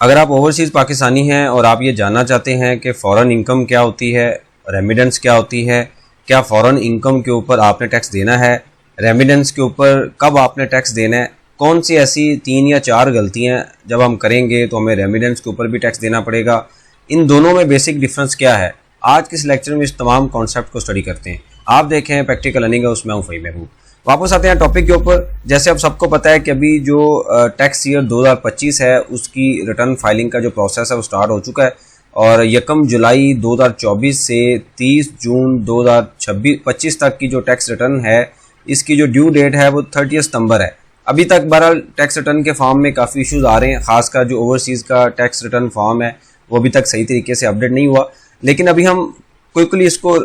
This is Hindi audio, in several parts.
अगर आप ओवरसीज़ पाकिस्तानी हैं और आप ये जानना चाहते हैं कि फ़ॉरेन इनकम क्या होती है, रेमिडेंस क्या होती है, क्या फ़ॉरेन इनकम के ऊपर आपने टैक्स देना है, रेमिडेंस के ऊपर कब आपने टैक्स देना है, कौन सी ऐसी 3 या 4 गलतियां जब हम करेंगे तो हमें रेमिडेंस के ऊपर भी टैक्स देना पड़ेगा, इन दोनों में बेसिक डिफरेंस क्या है, आज के इस लेक्चर में इस तमाम कॉन्सेप्ट को स्टडी करते हैं। आप देखें प्रैक्टिकल अर्निंग है, उसमें हूँ फ़हीम महबूब। वापस आते हैं टॉपिक के ऊपर। जैसे अब सबको पता है कि अभी जो टैक्स ईयर 2025 है उसकी रिटर्न फाइलिंग का जो प्रोसेस है वो स्टार्ट हो चुका है और 1 जुलाई 2024 से 30 जून 2025 तक की जो टैक्स रिटर्न है इसकी जो ड्यू डेट है वो 30 सितंबर है। अभी तक बहरहाल टैक्स रिटर्न के फॉर्म में काफ़ी इश्यूज आ रहे हैं, खासकर जो ओवरसीज़ का टैक्स रिटर्न फॉर्म है वो अभी तक सही तरीके से अपडेट नहीं हुआ। लेकिन अभी हम क्विकली इसको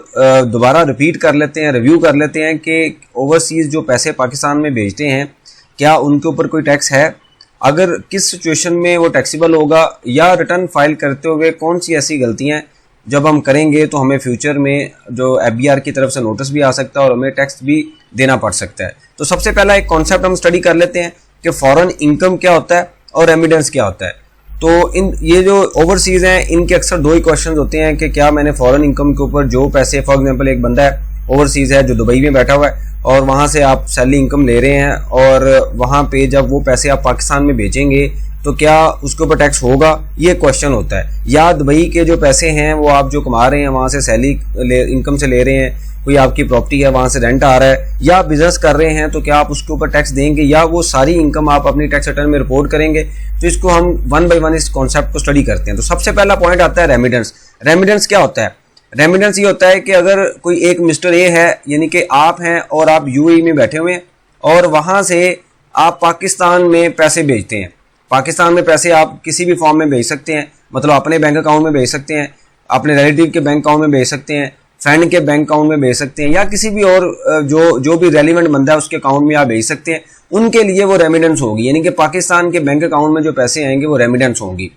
दोबारा रिपीट कर लेते हैं, रिव्यू कर लेते हैं कि ओवरसीज़ जो पैसे पाकिस्तान में भेजते हैं क्या उनके ऊपर कोई टैक्स है, अगर किस सिचुएशन में वो टैक्सीबल होगा, या रिटर्न फाइल करते हुए कौन सी ऐसी गलतियां जब हम करेंगे तो हमें फ्यूचर में जो FBR की तरफ से नोटिस भी आ सकता है और हमें टैक्स भी देना पड़ सकता है। तो सबसे पहला एक कॉन्सेप्ट हम स्टडी कर लेते हैं कि फॉरेन इनकम क्या होता है और रेमिडेंस क्या होता है। तो ये जो ओवरसीज़ हैं इनके अक्सर 2 ही क्वेश्चन होते हैं कि क्या मैंने फॉरेन इनकम के ऊपर जो पैसे, फॉर एग्जांपल एक बंदा है ओवरसीज़ है जो दुबई में बैठा हुआ है और वहाँ से आप सैलरी इनकम ले रहे हैं और वहाँ पे जब वो पैसे आप पाकिस्तान में भेजेंगे तो क्या उसके ऊपर टैक्स होगा, ये क्वेश्चन होता है। या दुबई के जो पैसे हैं वो आप जो कमा रहे हैं वहाँ से सैलरी इनकम से ले रहे हैं, कोई आपकी प्रॉपर्टी है वहाँ से रेंट आ रहा है, या बिजनेस कर रहे हैं तो क्या आप उसके ऊपर टैक्स देंगे या वो सारी इनकम आप अपनी टैक्स रिटर्न में रिपोर्ट करेंगे। तो इसको हम 1 बाय 1 इस कॉन्सेप्ट को स्टडी करते हैं। तो सबसे पहला पॉइंट आता है रेमिडेंस। रेमिडेंस क्या होता है? रेमिडेंस ये होता है कि अगर कोई एक मिस्टर ए है, यानी कि आप हैं और आप UAE में बैठे हुए हैं और वहाँ से आप पाकिस्तान में पैसे भेजते हैं। पाकिस्तान में पैसे आप किसी भी फॉर्म में भेज सकते हैं, मतलब अपने बैंक अकाउंट में भेज सकते हैं, अपने रिलेटिव के बैंक अकाउंट में भेज सकते हैं, फ्रेंड के बैंक अकाउंट में भेज सकते हैं, या किसी भी और जो भी रेलिवेंट बंदा है उसके अकाउंट में आप भेज सकते हैं। उनके लिए वो रेमिडेंस होगी, यानी कि पाकिस्तान के बैंक अकाउंट में जो पैसे आएंगे वो रेमिडेंस होंगी।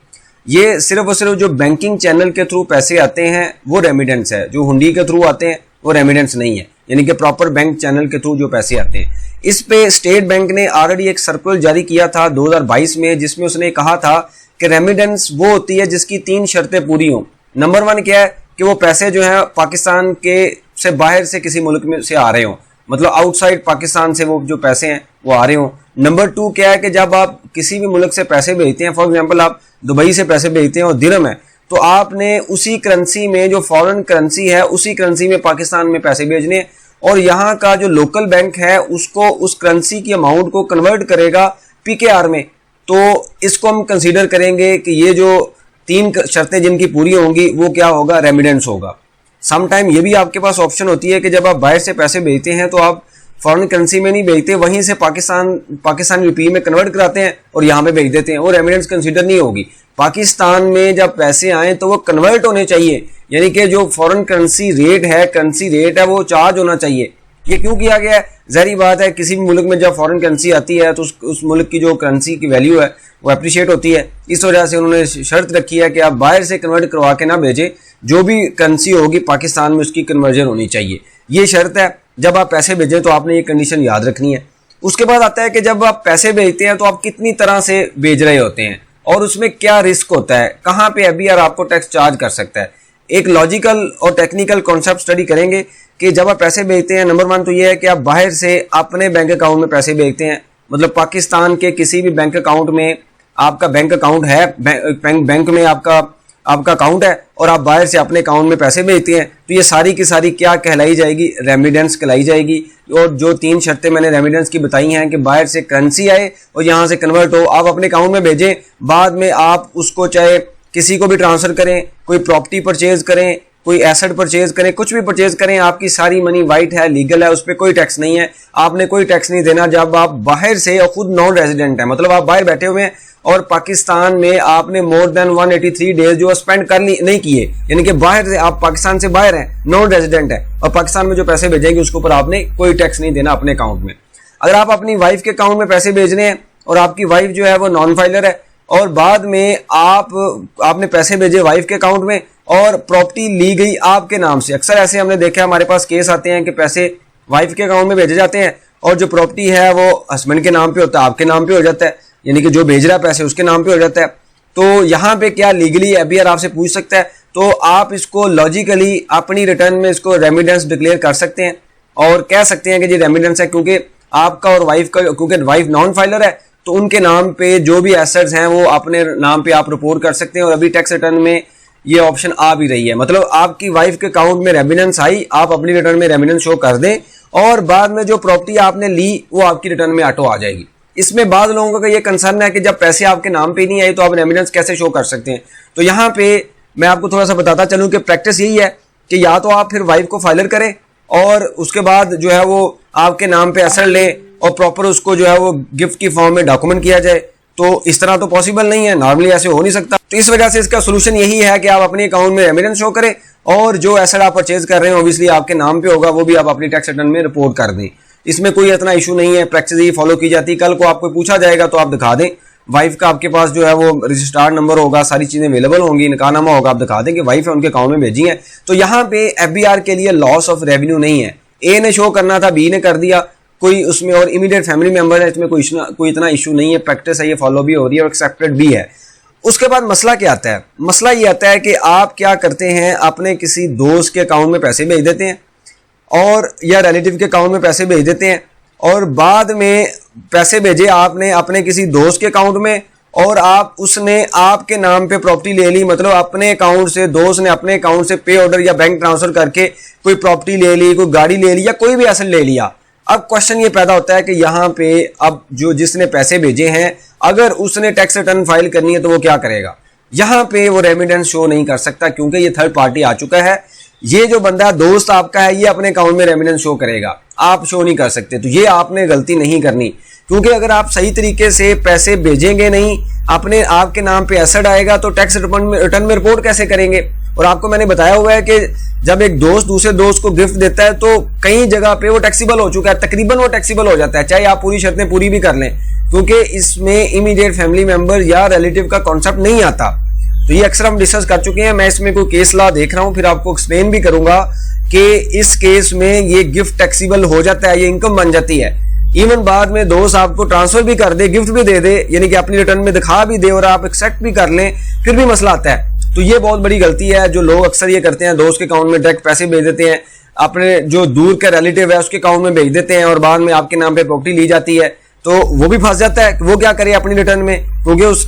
ये सिर्फ और सिर्फ जो बैंकिंग चैनल के थ्रू पैसे आते हैं वो रेमिडेंस है, जो हुंडी के थ्रू आते हैं वो रेमिडेंस नहीं है, यानी कि प्रॉपर बैंक चैनल के थ्रू जो पैसे आते हैं। इस पे स्टेट बैंक ने ऑलरेडी एक सर्कुलर जारी किया था 2022 में, जिसमें उसने कहा था कि रेमिडेंस वो होती है जिसकी 3 शर्तें पूरी हों। नंबर 1 क्या है कि वो पैसे जो है पाकिस्तान के से बाहर से किसी मुल्क में से आ रहे हों, मतलब आउटसाइड पाकिस्तान से वो जो पैसे हैं वो आ रहे हों। नंबर 2 क्या है कि जब आप किसी भी मुल्क से पैसे भेजते हैं, फॉर एग्जांपल आप दुबई से पैसे भेजते हैं और दिरहम है, तो आपने उसी करेंसी में जो फॉरेन करेंसी है उसी करेंसी में पाकिस्तान में पैसे भेजने, और यहाँ का जो लोकल बैंक है उसको उस करेंसी की अमाउंट को कन्वर्ट करेगा PKR में। तो इसको हम कंसीडर करेंगे कि ये जो 3 शर्तें जिनकी पूरी होंगी वो क्या होगा, रेमिडेंस होगा। समटाइम ये भी आपके पास ऑप्शन होती है कि जब आप बाहर से पैसे भेजते हैं तो आप फॉरेन करेंसी में नहीं भेजते, वहीं से पाकिस्तान रुपये में कन्वर्ट कराते हैं और यहाँ पे भेज देते हैं, वो रेमिडेंस कंसीडर नहीं होगी। पाकिस्तान में जब पैसे आए तो वो कन्वर्ट होने चाहिए, यानी कि जो फॉरेन करेंसी रेट है वो चार्ज होना चाहिए। ये क्यों किया गया है? ज़ाहिर बात है किसी भी मुल्क में जब फॉरेन करेंसी आती है तो उस मुल्क की जो करेंसी की वैल्यू है वो अप्रिशिएट होती है। इस वजह से उन्होंने शर्त रखी है कि आप बाहर से कन्वर्ट करवा के ना भेजें, जो भी करेंसी होगी पाकिस्तान में उसकी कन्वर्जन होनी चाहिए, ये शर्त है। जब आप पैसे भेजें तो आपने ये कंडीशन याद रखनी है। उसके बाद आता है कि जब आप पैसे भेजते हैं तो आप कितनी तरह से भेज रहे होते हैं और उसमें क्या रिस्क होता है, कहाँ पे FBR आपको टैक्स चार्ज कर सकता है। एक लॉजिकल और टेक्निकल कॉन्सेप्ट स्टडी करेंगे कि जब आप पैसे भेजते हैं, नंबर 1 तो ये है कि आप बाहर से अपने बैंक अकाउंट में पैसे भेजते हैं, मतलब पाकिस्तान के किसी भी बैंक अकाउंट में आपका बैंक अकाउंट है, बैंक में आपका अकाउंट है और आप बाहर से अपने अकाउंट में पैसे भेजते हैं, तो ये सारी की सारी क्या कहलाई जाएगी, रेमिडेंस कहलाई जाएगी। और जो 3 शर्तें मैंने रेमिडेंस की बताई हैं कि बाहर से करेंसी आए और यहाँ से कन्वर्ट हो, आप अपने अकाउंट में भेजें, बाद में आप उसको चाहे किसी को भी ट्रांसफर करें, कोई प्रॉपर्टी परचेज करें, कोई एसेट परचेज करें, कुछ भी परचेज करें, आपकी सारी मनी वाइट है, लीगल है, उस पर कोई टैक्स नहीं है, आपने कोई टैक्स नहीं देना। जब आप बाहर से और खुद नॉन रेजिडेंट है, मतलब आप बाहर बैठे हुए हैं और पाकिस्तान में आपने मोर देन 183 डेज जो स्पेंड नहीं किए, यानी कि बाहर से आप पाकिस्तान से बाहर हैं, नॉन रेजिडेंट है और पाकिस्तान में जो पैसे भेजेंगे उसके ऊपर आपने कोई टैक्स नहीं देना अपने अकाउंट में। अगर आप अपनी वाइफ के अकाउंट में पैसे भेज रहे हैं और आपकी वाइफ जो है वो नॉन फाइलर है और बाद में आपने पैसे भेजे वाइफ के अकाउंट में और प्रॉपर्टी ली गई आपके नाम से, अक्सर ऐसे हमने देखा है, हमारे पास केस आते हैं कि पैसे वाइफ के अकाउंट में भेजे जाते हैं और जो प्रॉपर्टी है वो हस्बैंड के नाम पे होता है, आपके नाम पे हो जाता है, यानी कि जो भेज रहा है पैसे उसके नाम पे हो जाता है। तो यहाँ पे क्या लीगली एफबीआर आपसे पूछ सकता है, तो आप इसको लॉजिकली अपनी रिटर्न में इसको रेमिडेंस डिक्लेयर कर सकते हैं और कह सकते हैं कि जी रेमिडेंस है, क्योंकि आपका और वाइफ का, क्योंकि वाइफ नॉन फाइलर है तो उनके नाम पे जो भी एसेट्स हैं वो अपने नाम पे आप रिपोर्ट कर सकते हैं। और अभी टैक्स रिटर्न में ये ऑप्शन आ भी रही है, मतलब आपकी वाइफ के अकाउंट में रेमिडेंस आई, आप अपनी रिटर्न में रेमिडेंस शो कर दें और बाद में जो प्रॉपर्टी आपने ली वो आपकी रिटर्न में ऑटो आ जाएगी। इसमें बाद लोगों का ये कंसर्न है कि जब पैसे आपके नाम पे नहीं आए तो आप रेमिडेंस कैसे शो कर सकते हैं। तो यहाँ पे मैं आपको थोड़ा सा बताता चलूँ कि प्रैक्टिस यही है कि या तो आप फिर वाइफ को फाइलर करें और उसके बाद जो है वो आपके नाम पे एसेट ले और प्रॉपर उसको जो है वो गिफ्ट की फॉर्म में डॉक्यूमेंट किया जाए। तो इस तरह तो पॉसिबल नहीं है, नॉर्मली ऐसे हो नहीं सकता। तो इस वजह से इसका सोल्यूशन यही है कि आप अपने अकाउंट में रेमिडेंस शो करें और जो एसेट आप परचेज कर रहे हैं ऑब्वियसली आपके नाम पे होगा, वो भी आप अपनी टैक्स रिटर्न में रिपोर्ट कर दें। इसमें कोई इतना इशू नहीं है, प्रैक्टिस यही फॉलो की जाती है। कल को आपको पूछा जाएगा तो आप दिखा दें, वाइफ का आपके पास जो है वो रजिस्टर्ड नंबर होगा, सारी चीजें अवेलेबल होंगी, निकाहनामा होगा, आप दिखा दें कि वाइफ है उनके अकाउंट में भेजी है। तो यहाँ पे एफबीआर के लिए लॉस ऑफ रेवेन्यू नहीं है, ए ने शो करना था बी ने कर दिया, कोई उसमें और इमीडिएट फैमिली मेंबर है, इसमें कोई इतना इशू नहीं है। प्रैक्टिस है, ये फॉलो भी हो रही है और एक्सेप्टेड भी है। उसके बाद मसला क्या आता है, मसला ये आता है कि आप क्या करते हैं, अपने किसी दोस्त के अकाउंट में पैसे भेज देते हैं और या रिलेटिव के अकाउंट में पैसे भेज देते हैं और बाद में पैसे भेजे आपने अपने किसी दोस्त के अकाउंट में और उसने आपके नाम पे प्रॉपर्टी ले ली, मतलब अपने अकाउंट से दोस्त ने अपने अकाउंट से पे ऑर्डर या बैंक ट्रांसफर करके कोई प्रॉपर्टी ले ली, कोई गाड़ी ले ली या कोई भी एसेट ले लिया। अब क्वेश्चन ये पैदा होता है कि यहाँ पे अब जो जिसने पैसे भेजे हैं अगर उसने टैक्स रिटर्न फाइल करनी है तो वो क्या करेगा। यहाँ पे वो रेमिडेंस शो नहीं कर सकता क्योंकि ये थर्ड पार्टी आ चुका है। ये जो बंदा दोस्त आपका है ये अपने अकाउंट में रेमिडेंस शो करेगा, आप शो नहीं कर सकते। तो ये आपने गलती नहीं करनी, क्योंकि अगर आप सही तरीके से पैसे भेजेंगे नहीं, अपने आपके नाम पे एसेट आएगा तो टैक्स रिटर्न में रिपोर्ट कैसे करेंगे। और आपको मैंने बताया हुआ है कि जब एक दोस्त दूसरे दोस्त को गिफ्ट देता है तो कई जगह पे वो टैक्सीबल हो चुका है, तकरीबन वो टैक्सीबल हो जाता है, चाहे आप पूरी शर्तें पूरी भी कर लें, क्योंकि इसमें इमीडिएट फैमिली मेंबर या रिलेटिव का कॉन्सेप्ट नहीं आता। तो ये अक्सर हम डिस्कस कर चुके हैं। मैं इसमें कोई केस लॉ देख रहा हूं, फिर आपको एक्सप्लेन भी करूंगा कि इस केस में ये गिफ्ट टैक्सीबल हो जाता है, ये इनकम बन जाती है। इवन बाद में दोस्त आपको ट्रांसफर भी कर दे, गिफ्ट भी दे दे, यानी कि अपनी रिटर्न में दिखा भी दे और आप एक्सेप्ट भी कर लें, फिर भी मसला आता है। तो ये बहुत बड़ी गलती है जो लोग अक्सर ये करते हैं, दोस्त के अकाउंट में डायरेक्ट पैसे भेज देते हैं, अपने जो दूर के रिलेटिव है उसके अकाउंट में भेज देते हैं और बाद में आपके नाम पे प्रॉपर्टी ली जाती है। तो वो भी फंस जाता है, वो क्या करे अपनी रिटर्न में, क्योंकि उस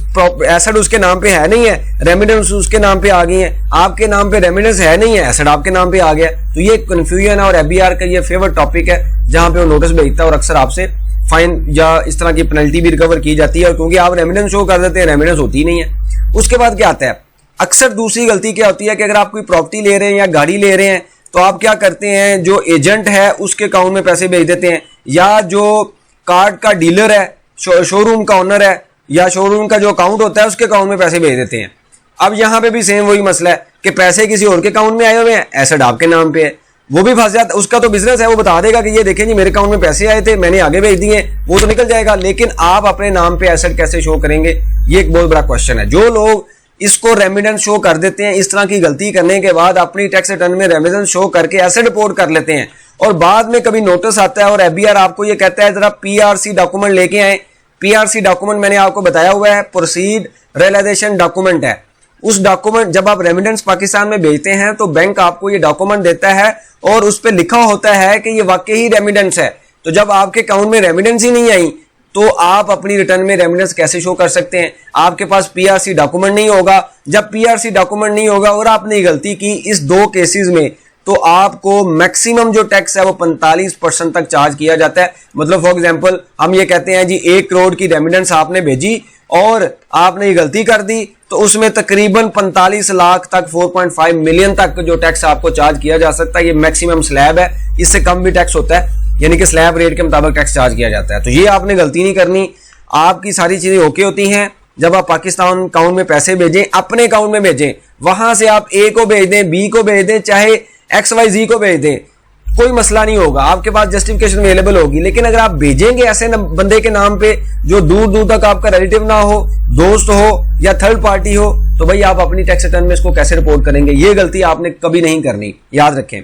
एसेट उसके नाम पे है नहीं है, रेमिडेंस उसके नाम पे आ गई है, आपके नाम पे रेमिडेंस है नहीं है, एसेट आपके नाम पे आ गया। तो ये कंफ्यूजन है और एफबीआर का ये फेवरेट टॉपिक है जहां पे वो नोटिस भेजता है और अक्सर आपसे फाइन या इस तरह की पेनल्टी भी रिकवर की जाती है, क्योंकि आप रेमिडेंस शो कर देते हैं, रेमिडेंस होती नहीं है। उसके बाद क्या आता है, अक्सर दूसरी गलती क्या होती है कि अगर आप कोई प्रॉपर्टी ले रहे हैं या गाड़ी ले रहे हैं तो आप क्या करते हैं, जो एजेंट है उसके अकाउंट में पैसे भेज देते हैं, या जो कार्ड का डीलर है, शोरूम का ओनर है या शोरूम का जो अकाउंट होता है उसके अकाउंट में पैसे भेज देते हैं। अब यहाँ पे भी सेम वही मसला है कि पैसे किसी और के अकाउंट में आए हुए हैं, एसेट आपके नाम पे है, वो भी फंस जाता है। उसका तो बिजनेस है, वो बता देगा कि ये देखें जी मेरे अकाउंट में पैसे आए थे, मैंने आगे भेज दिए, वो तो निकल जाएगा। लेकिन आप अपने नाम पे एसेट कैसे शो करेंगे, ये एक बहुत बड़ा क्वेश्चन है। जो लोग इसको रेमिडेंस शो कर देते हैं, इस तरह की गलती करने के बाद अपनी टैक्स रिटर्न में रेमिडेंस शो करके एसेट रिपोर्ट कर लेते हैं और बाद में कभी नोटिस आता है और एफबीआर आपको ये कहता है जरा पीआरसी डॉक्यूमेंट लेके आए। पीआरसी डॉक्यूमेंट मैंने आपको बताया हुआ है, प्रोसीड रियलाइजेशन डॉक्यूमेंट है। उस डॉक्यूमेंट जब आप रेमिडेंस पाकिस्तान में भेजते हैं तो बैंक आपको ये डॉक्यूमेंट देता है और उस पर लिखा होता है कि ये वाकई ही रेमिडेंस है। तो जब आपके अकाउंट में रेमिडेंस ही नहीं आई तो आप अपनी रिटर्न में रेमिडेंस कैसे शो कर सकते हैं। आपके पास पीआरसी डॉक्यूमेंट नहीं होगा। जब पीआरसी डॉक्यूमेंट नहीं होगा और आपने गलती की इस दो केसेस में, तो आपको मैक्सिमम जो टैक्स है वो 45% तक चार्ज किया जाता है। मतलब फॉर एग्जांपल हम ये कहते हैं जी 1 करोड़ की रेमिडेंस आपने भेजी और आपने ये गलती कर दी, तो उसमें तकरीबन 45 लाख तक 4.5 मिलियन तक जो टैक्स आपको चार्ज किया जा सकता है। ये मैक्सिमम स्लैब है, इससे कम भी टैक्स होता है, यानी कि स्लैब रेट के मुताबिक टैक्स चार्ज किया जाता है। तो ये आपने गलती नहीं करनी। आपकी सारी चीजें ओके होती हैं। जब आप पाकिस्तान अकाउंट में पैसे भेजें, अपने अकाउंट में भेजें, वहां से आप ए को भेज दें, बी को भेज दें, चाहे XYZ को भेज दें, कोई मसला नहीं होगा, आपके पास जस्टिफिकेशन अवेलेबल होगी। लेकिन अगर आप भेजेंगे ऐसे बंदे के नाम पे जो दूर दूर तक आपका रिलेटिव ना हो, दोस्त हो या थर्ड पार्टी हो, तो भाई आप अपनी टैक्स रिटर्न में इसको कैसे रिपोर्ट करेंगे। ये गलती आपने कभी नहीं करनी, याद रखें।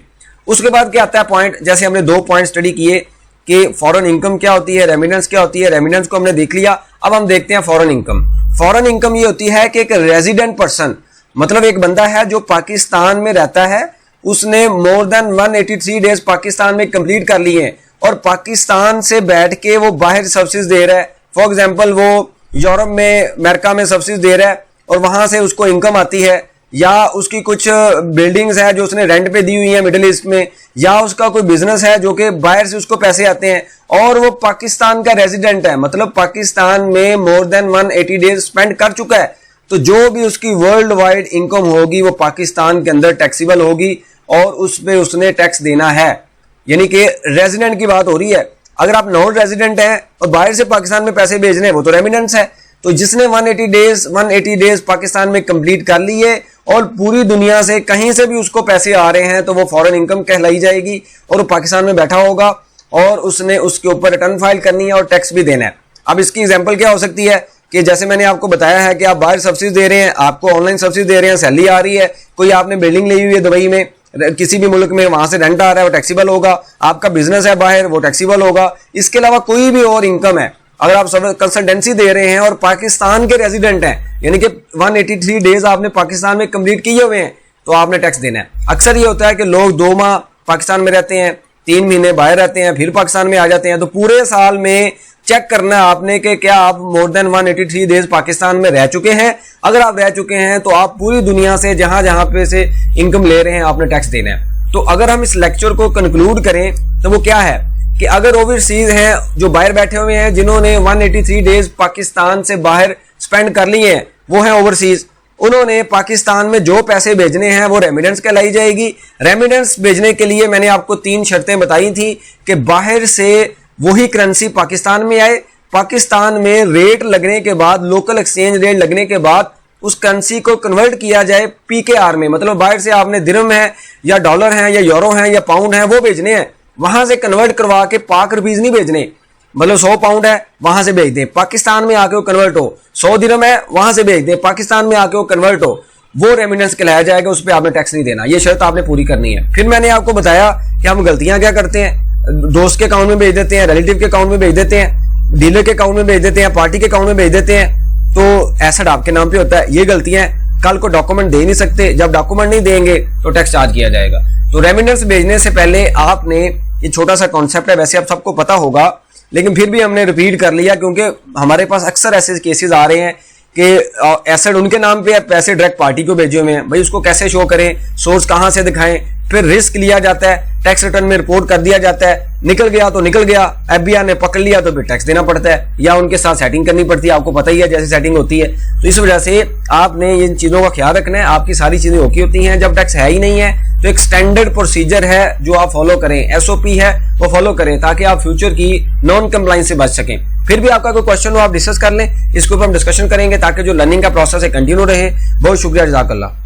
उसके बाद क्या आता है पॉइंट, जैसे हमने 2 पॉइंट स्टडी किए कि फॉरेन इनकम क्या होती है, रेमिडेंस क्या होती है। रेमिडेंस को हमने देख लिया, अब हम देखते हैं फॉरेन इनकम। फॉरेन इनकम ये होती है कि एक रेजिडेंट पर्सन, मतलब एक बंदा है जो पाकिस्तान में रहता है, उसने मोर देन 183 डेज पाकिस्तान में कंप्लीट कर लिए हैं और पाकिस्तान से बैठ के वो बाहर सर्विसेज दे रहा है। फॉर एग्जांपल वो यूरोप में, अमेरिका में सर्विसेज दे रहा है और वहां से उसको इनकम आती है, या उसकी कुछ बिल्डिंग्स है जो उसने रेंट पे दी हुई है मिडिल ईस्ट में, या उसका कोई बिजनेस है जो कि बाहर से उसको पैसे आते हैं और वो पाकिस्तान का रेजिडेंट है, मतलब पाकिस्तान में मोर देन 180 डेज स्पेंड कर चुका है, तो जो भी उसकी वर्ल्ड वाइड इनकम होगी वो पाकिस्तान के अंदर टैक्सेबल होगी और उस पे उसने टैक्स देना है। यानी कि रेजिडेंट की बात हो रही है। अगर आप नॉन रेजिडेंट हैं और बाहर से पाकिस्तान में पैसे भेज रहे हैं, वो तो रेमिटेंस है। तो जिसने 180 डेज पाकिस्तान में कंप्लीट कर लिए और पूरी दुनिया से कहीं से भी उसको पैसे आ रहे हैं तो वो फॉरेन इनकम कहलाई जाएगी और वो पाकिस्तान में बैठा होगा और उसने उसके ऊपर रिटर्न फाइल करनी है और टैक्स भी देना है। अब इसकी एग्जांपल क्या हो सकती है कि जैसे मैंने आपको बताया है कि आप बाहर सब्सिडी दे रहे हैं, आपको ऑनलाइन सब्सिडी दे रहे हैं, सैलरी आ रही है, कोई आपने बिल्डिंग ली हुई है दुबई में, किसी भी मुल्क में, वहां से रेंट आ रहा है, वो टैक्सीबल होगा। आपका बिजनेस है बाहर, वो टैक्सीबल होगा। इसके अलावा कोई भी और इनकम है, अगर आप कंसल्टेंसी दे रहे हैं और पाकिस्तान के रेजिडेंट हैं, यानी कि 183 डेज आपने पाकिस्तान में कंप्लीट किए हुए हैं, तो आपने टैक्स देना है। अक्सर ये होता है कि लोग 2 माह पाकिस्तान में रहते हैं, 3 महीने बाहर रहते हैं, फिर पाकिस्तान में आ जाते हैं। तो पूरे साल में चेक करना है आपने कि क्या आप मोर देन 183 डेज पाकिस्तान में रह चुके हैं। अगर आप रह चुके हैं तो आप पूरी दुनिया से जहां जहां पे से इनकम ले रहे हैं आपने टैक्स देना है। तो अगर हम इस लेक्चर को कंक्लूड करें तो वो क्या है कि अगर ओवरसीज हैं, जो बाहर बैठे हुए हैं, जिन्होंने 183 डेज पाकिस्तान से बाहर स्पेंड कर लिए हैं, वो हैं ओवरसीज, उन्होंने पाकिस्तान में जो पैसे भेजने हैं वो रेमिटेंस कहलाई जाएगी। रेमिटेंस भेजने के लिए मैंने आपको 3 शर्तें बताई थी कि बाहर से वही करेंसी पाकिस्तान में आए, पाकिस्तान में रेट लगने के बाद, लोकल एक्सचेंज रेट लगने के बाद उस करेंसी को कन्वर्ट किया जाए पीकेआर में, मतलब बाहर से आपने दिरहम है या डॉलर है या यूरो है या पाउंड है वो भेजने हैं, वहां से कन्वर्ट करवा के पाक रुपीज नहीं भेजने। मतलब 100 पाउंड है वहां से भेज दें, पाकिस्तान में आके वो कन्वर्ट हो, 100 दिरहम है वहां से भेज दें, पाकिस्तान में आके वो कन्वर्ट हो, वो रेमिटेंस कहलाया जाएगा, उस पर आपने टैक्स नहीं देना। ये शर्त आपने पूरी करनी है। फिर मैंने आपको बताया कि हम गलतियां क्या करते हैं, दोस्त के अकाउंट में भेज देते हैं, रिलेटिव के अकाउंट में भेज देते हैं, डीलर के अकाउंट में भेज देते हैं, पार्टी के अकाउंट में भेज देते हैं, तो एसेट आपके नाम पे होता है। ये गलतियां कल को डॉक्यूमेंट दे नहीं सकते, जब डॉक्यूमेंट नहीं देंगे तो टैक्स चार्ज किया जाएगा। तो रेमिटेंस भेजने से पहले आपने, ये छोटा सा कॉन्सेप्ट है, वैसे आप सबको पता होगा, लेकिन फिर भी हमने रिपीट कर लिया क्योंकि हमारे पास अक्सर ऐसे केसेस आ रहे हैं कि एसेट उनके नाम पे है, पैसे डायरेक्ट पार्टी को भेजे हुए हैं, भाई उसको कैसे शो करें, सोर्स कहां से दिखाएं, फिर रिस्क लिया जाता है, टैक्स रिटर्न में रिपोर्ट कर दिया जाता है, निकल गया तो निकल गया, एफबीआई ने पकड़ लिया तो फिर टैक्स देना पड़ता है या उनके साथ सेटिंग करनी पड़ती है, आपको पता ही है जैसे सेटिंग होती है। तो इस वजह से आपने इन चीजों का ख्याल रखना है, आपकी सारी चीजें ओके होती हैं। जब टैक्स है ही नहीं है तो एक स्टैंडर्ड प्रोसीजर है जो आप फॉलो करें, एसओपी है वो फॉलो करें, ताकि आप फ्यूचर की नॉन कंप्लाइंस से बच सकें। फिर भी आपका कोई क्वेश्चन हो आप डिस्कस कर लें, इसके ऊपर हम डिस्कशन करेंगे ताकि जो लर्निंग का प्रोसेस है कंटिन्यू रहे। बहुत शुक्रिया, जज़ाकल्लाह।